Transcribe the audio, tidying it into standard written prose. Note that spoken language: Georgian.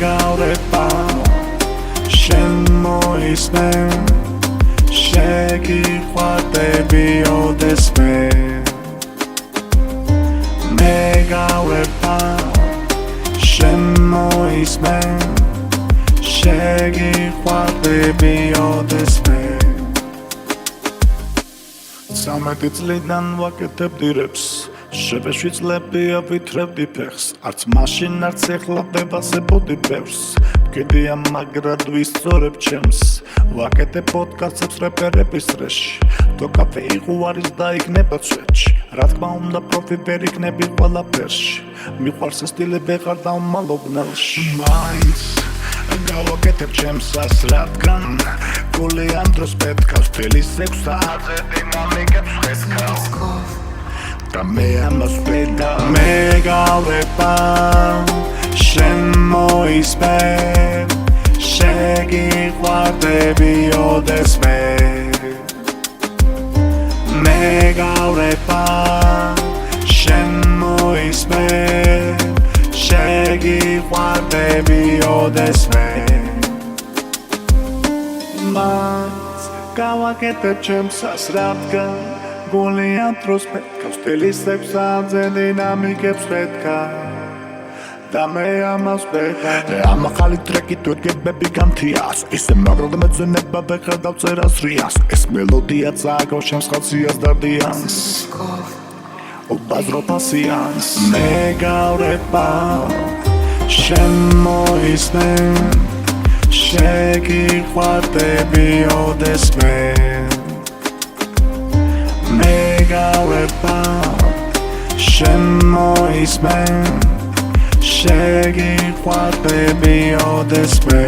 მეგავრება შენ მოისმე შეგიყვარდები ოდესმე მეგავრება შენ მოისმე შეგიყვარდები ოდესმე სამეტი წლიდან ვაკეთებდი რეპს შევეშვიცლებია ვითრევდი ფეხს არც მაშინ არც ეხლა ვდებასებოდი ბევრს მგედია მაგრად ვისწორებ ჩემს ვაკეთებ პოდკასტებს რეპერების წრეში თუ კაფე იღუარის და იქნება ცვეთში რა თქმა უნდა პროფი ვერ იქნები ყველაფერში მიყვარს ეს სტილები ხარ დავმალობნელში მაინც გავაკეთებ ჩემსას რადგან გული ამ დროს პეთქავს თელის 6 საათზე დინამიკებს ხესქავს და მე ამას ვედა მეგავრება შენ მოისმე შეგიყვარდები ოდესმე მეგავრება შენ მოისმე შეგიყვარდები ოდესმე მაინც გავაკეთებ ჩემსას რადგან გული ამ დროს პეთქავს თელის 6 საათზე დინამიკებს ხეთქავს და მე ამას ვეღარ ამ ახალი ტრეკი თუ გებები გამთიას ისე მაგრად მეძვენება ვეღარ დავწერას რიას ეს მელოდია წააგავს ჩემს ხალხიას დარდიანს უბაზრო პასიანს მეგავრება შენ მოისმე შეგიყვარდები ოდესმე მეგავრება შენ მოისმე შეგიყვარდები ოდესმე